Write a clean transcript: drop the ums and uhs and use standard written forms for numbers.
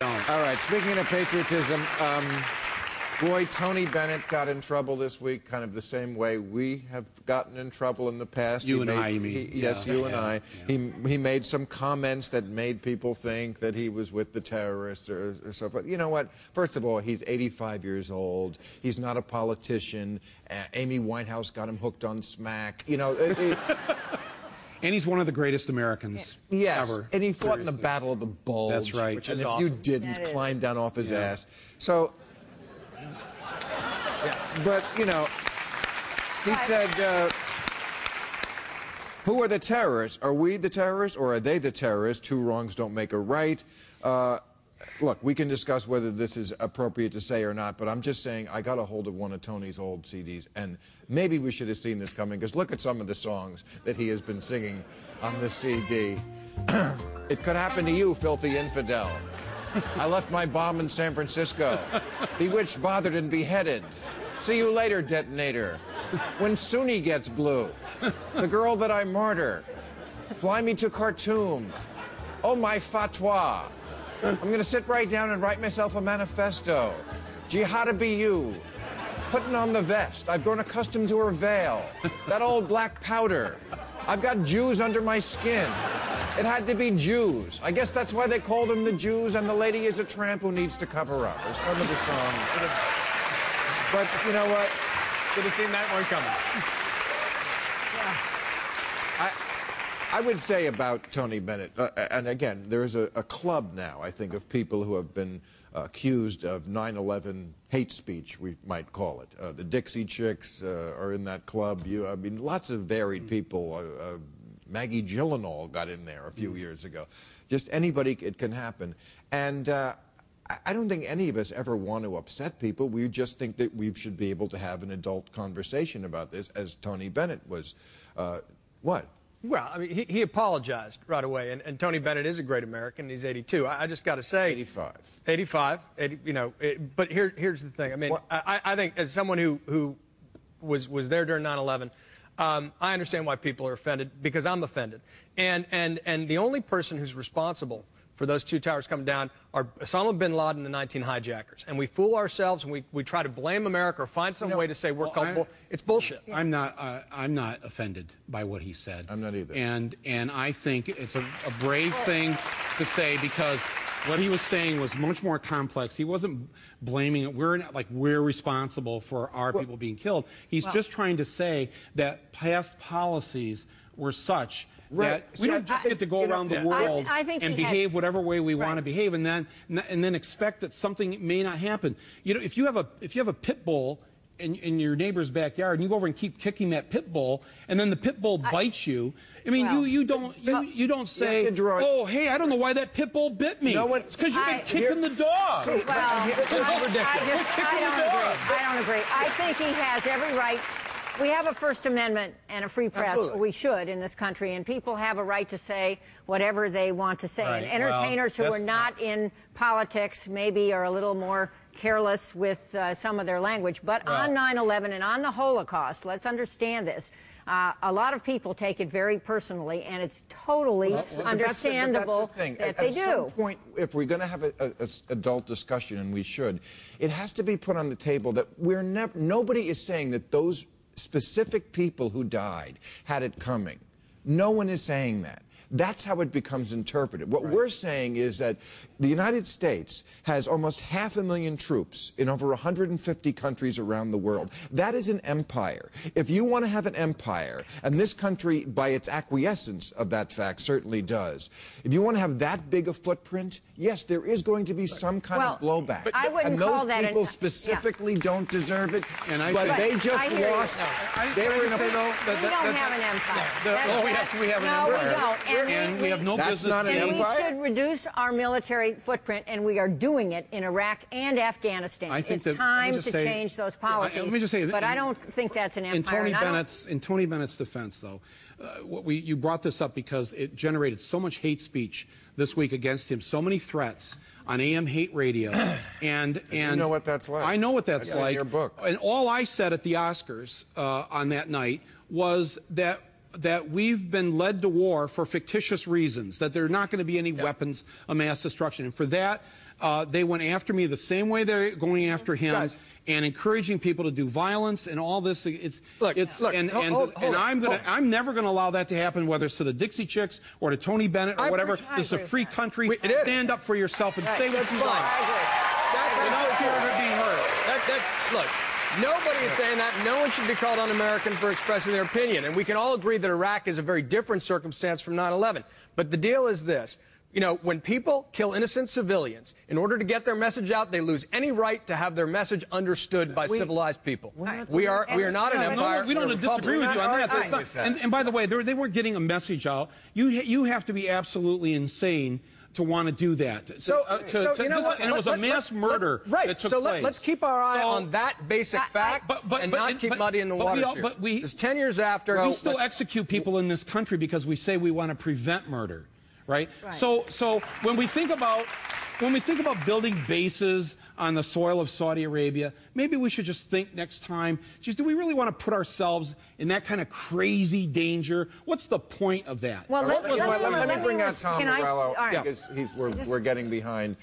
All right, speaking of patriotism, boy, Tony Bennett got in trouble this week, kind of the same way we have gotten in trouble in the past. You and I, you mean? Yes, you and I. Yeah. He made some comments that made people think that he was with the terrorists or so forth. You know what? First of all, he's 85 years old. He's not a politician. Amy Winehouse got him hooked on smack. You know. And he's one of the greatest Americans ever. And he fought in the Battle of the Bulge. That's right. And if you didn't, climb down off his ass. So, but, you know, he said, who are the terrorists? Are we the terrorists or are they the terrorists? Two wrongs don't make a right. Look, we can discuss whether this is appropriate to say or not, but I'm just saying I got a hold of one of Tony's old CDs, and maybe we should have seen this coming, because look at some of the songs that he has been singing on this CD. It could happen to you, filthy infidel. I left my bomb in San Francisco. Bewitched, bothered, and beheaded. See you later, detonator. When Sunni gets blue. The girl that I martyr. Fly me to Khartoum. Oh, my fatwa. I'm going to sit right down and write myself a manifesto. Jihad be you. Putting on the vest. I've grown accustomed to her veil. That old black powder. I've got Jews under my skin. It had to be Jews. I guess that's why they call them the Jews, and the lady is a tramp who needs to cover up. Or some of the songs. But you know what? Should have seen that one coming. I would say about Tony Bennett, and again, there is a club now, I think, of people who have been accused of 9/11 hate speech, we might call it. The Dixie Chicks are in that club. I mean, lots of varied people. Maggie Gyllenhaal got in there a few years ago. Just anybody, it can happen. And I don't think any of us ever want to upset people. We just think that we should be able to have an adult conversation about this, as Tony Bennett was. What? Well, I mean, he apologized right away, and Tony Bennett is a great American. He's 82. I just got to say, 85, you know. But here's the thing. I mean, I think as someone who was there during 9/11, I understand why people are offended, because I'm offended. And the only person who's responsible for those two towers coming down are Osama bin Laden and the 19 hijackers. And we fool ourselves, and we try to blame America or find some way to say we're culpable. It's bullshit. I'm not offended by what he said. I'm not either. And I think it's a brave thing to say, because what he was saying was much more complex. He wasn't blaming it. We're responsible for our people being killed. He's just trying to say that past policies were such that we don't just get to go around the world and behave whatever way we want to behave, and then expect that something may not happen. You know, if you have a pit bull in your neighbor's backyard, and you go over and keep kicking that pit bull, and then the pit bull bites you. I mean, you don't say, oh, hey, I don't know why that pit bull bit me. No, it's because you've been kicking the dog. Well, I don't agree. I think he has every right. We have a First Amendment and a free press. Absolutely. We should in this country, and people have a right to say whatever they want to say. Right. And entertainers who are not in politics maybe are a little more careless with some of their language. But on 9/11 and on the Holocaust, let's understand this. A lot of people take it very personally, and it's totally understandable that they do. At some point, if we're going to have an adult discussion, and we should, it has to be put on the table that nobody is saying that those specific people who died had it coming. No one is saying that. That's how it becomes interpreted. What we're saying is that the United States has almost 500,000 troops in over 150 countries around the world. That is an empire. If you want to have an empire, and this country, by its acquiescence of that fact, certainly does, if you want to have that big a footprint, yes, there is going to be some kind of blowback. I wouldn't call that. And those people specifically don't deserve it, but they just lost. They were in a... We don't have an empire. Oh, yes, we have an empire. No, we don't. And we have no business. That's not an empire. We should reduce our military footprint, and we are doing it in Iraq and Afghanistan. It's time to change those policies. Let me just say, but I don't think that's an empire. In Tony Bennett's defense, though, you brought this up because it generated so much hate speech this week against him, so many threats on AM hate radio, and you know what that's like. I know what that's like. In your book. And all I said at the Oscars on that night was that we've been led to war for fictitious reasons, that there are not going to be any weapons of mass destruction. And for that, they went after me the same way they're going after him, and encouraging people to do violence and all this. I'm never going to allow that to happen, whether it's to the Dixie Chicks or to Tony Bennett or whatever. This is a free country. Stand up for yourself and say what you want. Without fear of it being heard. Look, nobody is saying that. No one should be called un-American for expressing their opinion. And we can all agree that Iraq is a very different circumstance from 9/11. But the deal is this. You know, when people kill innocent civilians, in order to get their message out, they lose any right to have their message understood by civilized people. We are not an empire. We don't disagree with you on that. And by the way, they weren't getting a message out. You have to be absolutely insane to want to do that. And it was a mass murder that took place. Let's keep our eye on that basic fact and not keep muddying the waters here. It's 10 years after. We still execute people in this country because we say we want to prevent murder. Right? So when we think about building bases on the soil of Saudi Arabia, maybe we should just think next time, geez, do we really want to put ourselves in that kind of crazy danger? What's the point of that? Well, let me bring out Tom Morello because we're getting behind.